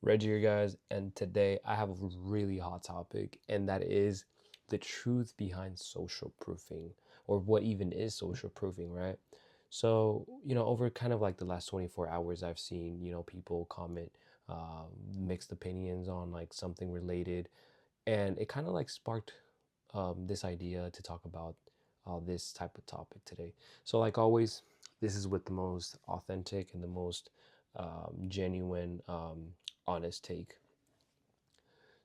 Reggie here, guys, and today I have a really hot topic, and that is the truth behind social proofing, or what even is social proofing, right? So, over kind of like the last 24 hours, I've seen, people comment mixed opinions on like something related, and it kind of like sparked this idea to talk about this type of topic today. So, like always, this is with the most authentic and the most genuine, honest take.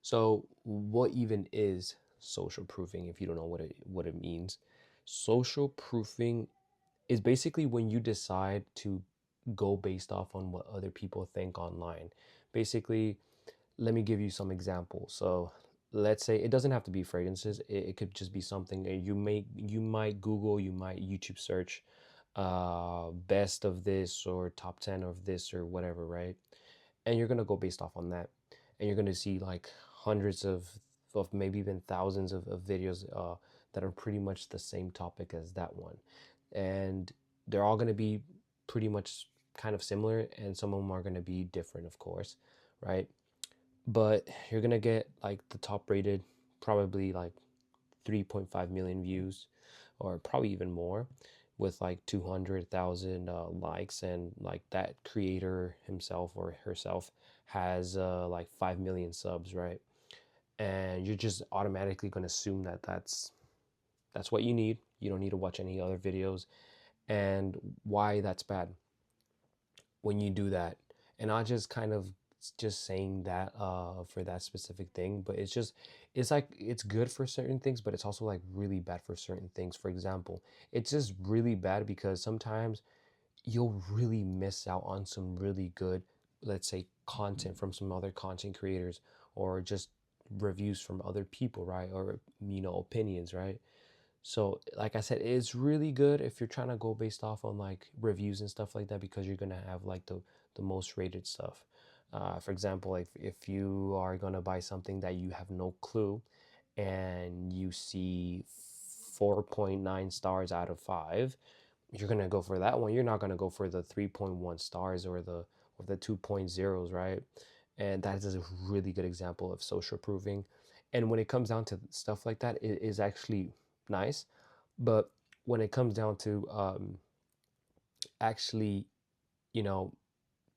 So, what even is social proofing? If you don't know what it means, social proofing is basically when you decide to go based off on what other people think online. Basically, let me give you some examples. So let's say it doesn't have to be fragrances. It could just be something that you might Google, you might YouTube search best of this or top 10 of this or whatever, right? And you're gonna go based off on that. And you're gonna see like hundreds of maybe even thousands of videos that are pretty much the same topic as that one. And they're all gonna be pretty much kind of similar, and some of them are gonna be different, of course, right? But you're gonna get like the top rated, probably like 3.5 million views, or probably even more, with like 200,000 likes, and like that creator himself or herself has like 5 million subs, right? And you're just automatically gonna assume that that's what you need. You don't need to watch any other videos. And why that's bad when you do that, and not just kind of just saying that for that specific thing, but it's like it's good for certain things, but it's also like really bad for certain things. For example, it's just really bad because sometimes you'll really miss out on some really good, let's say, content from some other content creators, or just reviews from other people, right? Or opinions, right? So, like I said, it's really good if you're trying to go based off on like reviews and stuff like that, because you're gonna have like the most rated stuff. For example, like if you are gonna buy something that you have no clue, and you see 4.9 stars out of 5, you're gonna go for that one. You're not gonna go for the 3.1 stars or the 2.0s, right? And that is a really good example of social proofing. And when it comes down to stuff like that, it is actually nice. But when it comes down to actually, you know,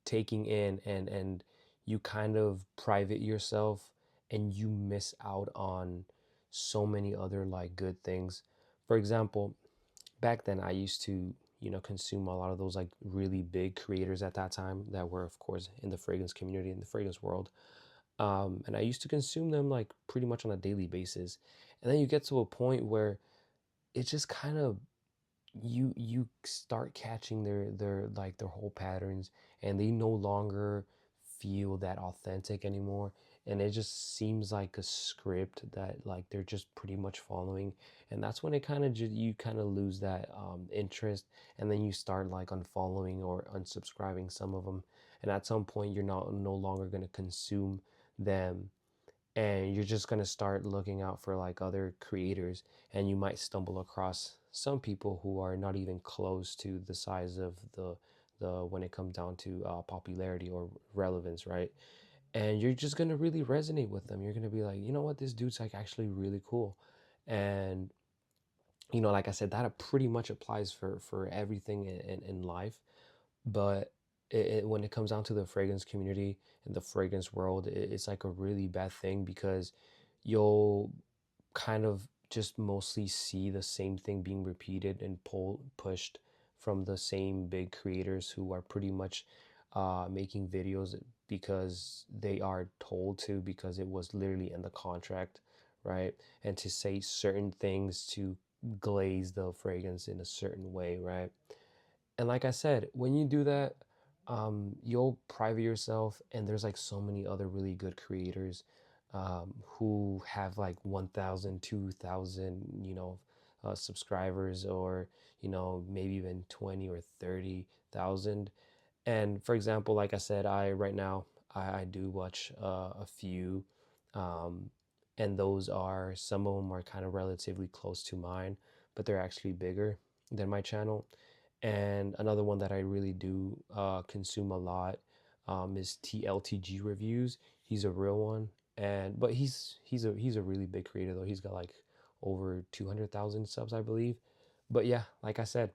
taking in and you kind of private yourself, and you miss out on so many other like good things. For example, back then I used to, consume a lot of those like really big creators at that time that were, of course, in the fragrance community, in the fragrance world. And I used to consume them like pretty much on a daily basis. And then you get to a point where it just kind of, you start catching their whole patterns, and they no longer feel that authentic anymore, and it just seems like a script that like they're just pretty much following. And that's when it kind of you kind of lose that interest, and then you start like unfollowing or unsubscribing some of them, and at some point you're not no longer going to consume them, and you're just going to start looking out for like other creators, and you might stumble across some people who are not even close to the size of the when it comes down to popularity or relevance, right? And you're just going to really resonate with them. You're going to be like, you know what, this dude's like actually really cool. And like I said, that pretty much applies for everything in life. But when it comes down to the fragrance community and the fragrance world, it's like a really bad thing, because you'll kind of just mostly see the same thing being repeated and pushed from the same big creators who are pretty much making videos because they are told to, because it was literally in the contract, right? And to say certain things to glaze the fragrance in a certain way, right? And like I said, when you do that, you'll private yourself, and there's like so many other really good creators who have like 1,000, 2,000, subscribers, or maybe even 20 or 30,000. And for example, like I said, I right now I do watch a few, um, and those are, some of them are kind of relatively close to mine, but they're actually bigger than my channel. And another one that I really do consume a lot, is TLTG Reviews. He's a real one, and but he's a really big creator though. He's got like over 200,000 subs, I believe. But yeah, like I said,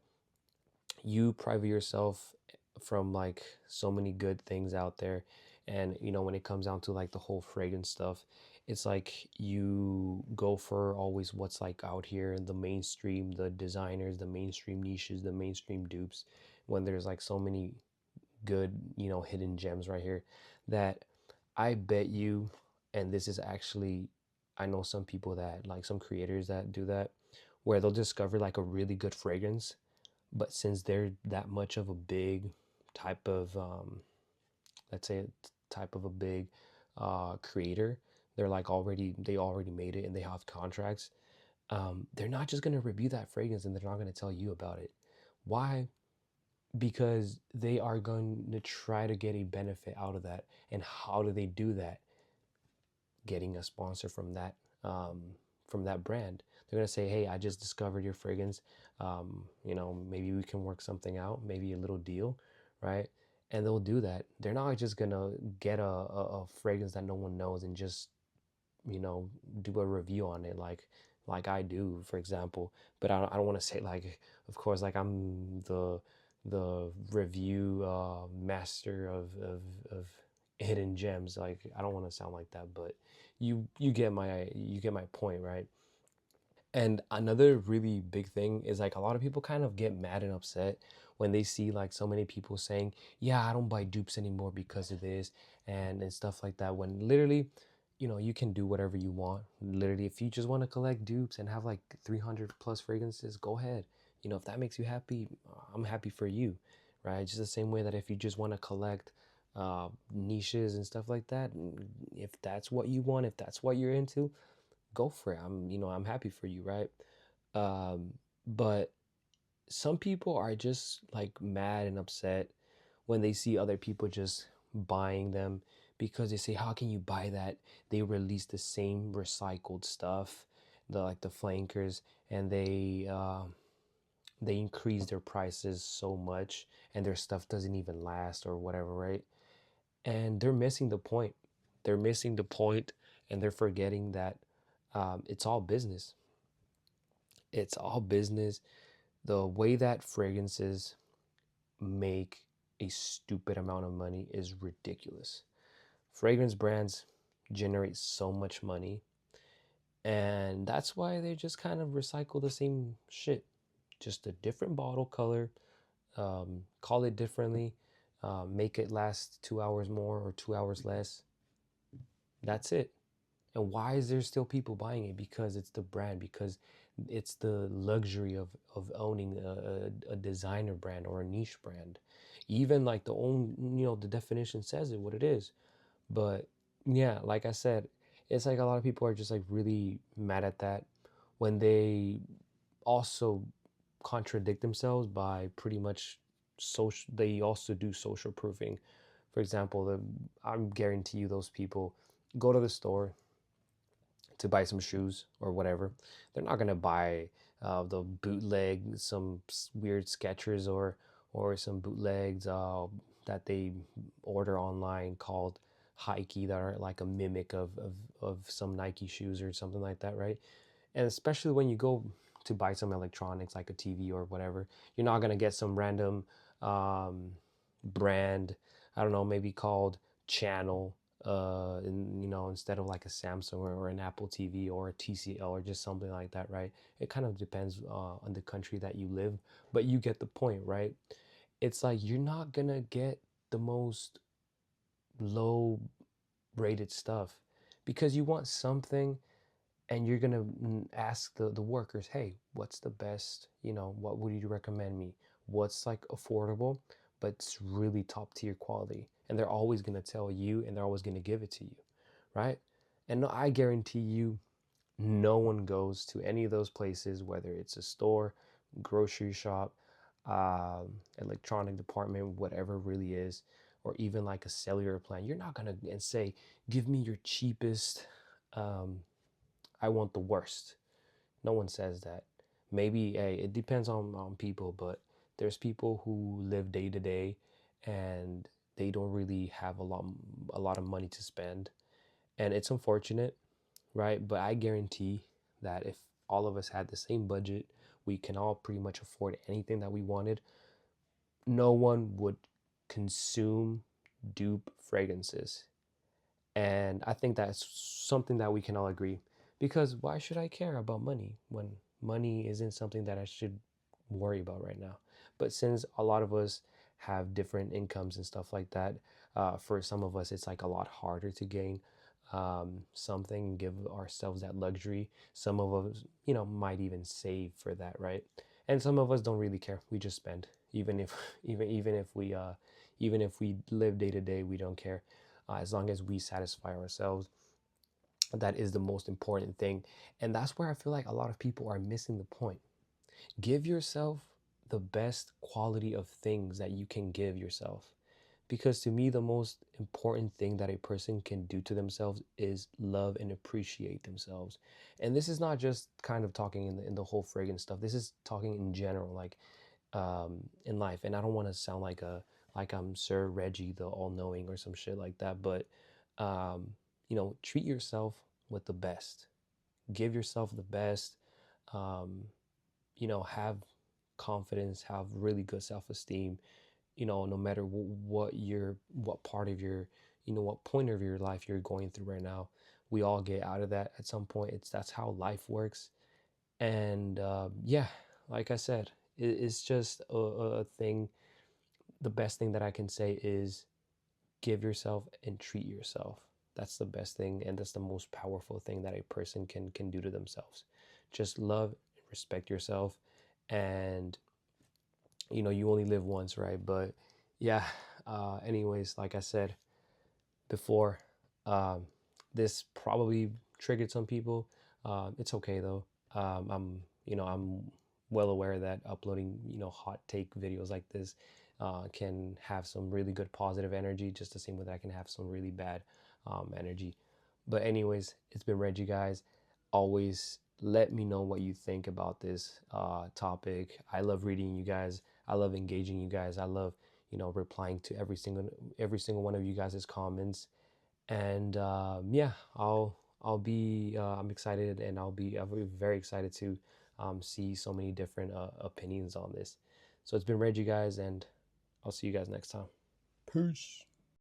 you private yourself from like so many good things out there. And when it comes down to like the whole fragrance stuff, it's like you go for always what's like out here in the mainstream, the designers, the mainstream niches, the mainstream dupes, when there's like so many good, hidden gems right here that I bet you. And this is actually, I know some people that like some creators that do that, where they'll discover like a really good fragrance, but since they're that much of a big type of let's say type of a big creator, they're like they already made it and they have contracts. They're not just going to review that fragrance and they're not going to tell you about it. Why? Because they are going to try to get a benefit out of that. And how do they do that? Getting a sponsor from that brand. They're gonna say, "Hey, I just discovered your fragrance. Maybe we can work something out, maybe a little deal, right?" And they'll do that. They're not just gonna get a fragrance that no one knows and just do a review on it like I do, for example. But I don't want to say like, of course, like I'm the review master of hidden gems. Like I don't want to sound like that, but you get my point, right? And another really big thing is like a lot of people kind of get mad and upset when they see like so many people saying, "Yeah, I don't buy dupes anymore because of this," and stuff like that. When literally, you can do whatever you want. Literally, if you just want to collect dupes and have like 300 plus fragrances, go ahead. If that makes you happy, I'm happy for you, right? Just the same way that if you just want to collect niches and stuff like that, if that's what you want, if that's what you're into, go for it. I'm happy for you, right? But some people are just like mad and upset when they see other people just buying them, because they say, "How can you buy that? They release the same recycled stuff, the flankers, and they increase their prices so much, and their stuff doesn't even last or whatever, right?" And they're missing the point. They're missing the point, and they're forgetting that it's all business. It's all business. The way that fragrances make a stupid amount of money is ridiculous. Fragrance brands generate so much money, and that's why they just kind of recycle the same shit, just a different bottle color, call it differently, make it last 2 hours more or 2 hours less. That's it. And why is there still people buying it? Because it's the brand, because it's the luxury of owning a designer brand or a niche brand. Even like the definition says it what it is. But yeah, like I said, it's like a lot of people are just like really mad at that when they also contradict themselves by pretty much social. They also do social proofing. For example, I'm guarantee you those people go to the store to buy some shoes or whatever. They're not gonna buy the bootleg, some weird Skechers or some bootlegs that they order online called Hikey, that are like a mimic of some Nike shoes or something like that, right? And especially when you go to buy some electronics like a TV or whatever, you're not gonna get some random um, brand, I don't know, maybe called Channel, instead of like a Samsung or an Apple TV or a TCL or just something like that, right? It kind of depends on the country that you live, but you get the point, right? It's like you're not gonna get the most low rated stuff because you want something, and you're gonna ask the workers, "Hey, what's the best, what would you recommend me? What's like affordable but it's really top tier quality?" And they're always gonna tell you, and they're always gonna give it to you, right? And no, I guarantee you, no one goes to any of those places, whether it's a store, grocery shop, electronic department, whatever it really is, or even like a cellular plan. You're not gonna and say, "Give me your cheapest, um, I want the worst." No one says that. Maybe, hey, it depends on people, but there's people who live day to day, and they don't really have a lot of money to spend, and it's unfortunate, right? But I guarantee that if all of us had the same budget, we can all pretty much afford anything that we wanted. No one would consume dupe fragrances. And I think that's something that we can all agree. Because why should I care about money when money isn't something that I should worry about right now? But since a lot of us have different incomes and stuff like that, for some of us, it's like a lot harder to gain something and give ourselves that luxury. Some of us, might even save for that, right? And some of us don't really care. We just spend, even if even if we live day to day, we don't care as long as we satisfy ourselves. That is the most important thing. And that's where I feel like a lot of people are missing the point. Give yourself the best quality of things that you can give yourself. Because to me, the most important thing that a person can do to themselves is love and appreciate themselves. And this is not just kind of talking in the whole fragrance stuff. This is talking in general, like in life. And I don't want to sound like I'm Sir Reggie, the all-knowing or some shit like that. But um, treat yourself with the best. Give yourself the best. Um, have confidence, have really good self-esteem. No matter what part of your, what point of your life you're going through right now, we all get out of that at some point. That's how life works. And yeah, like I said, it's just a thing. The best thing that I can say is give yourself and treat yourself. That's the best thing, and that's the most powerful thing that a person can do to themselves. Just love and respect yourself, and you only live once, right? But yeah, anyways, like I said before, um, this probably triggered some people. It's okay though. I'm well aware that uploading hot take videos like this can have some really good positive energy, just the same way that I can have some really bad energy. But anyways, it's been Reggie, guys. Always let me know what you think about this topic. I love reading you guys. I love engaging you guys. I love replying to every single one of you guys' comments. And yeah, I'm excited, and I'll be very excited to see so many different opinions on this. So it's been Reggie, guys, and I'll see you guys next time. Peace.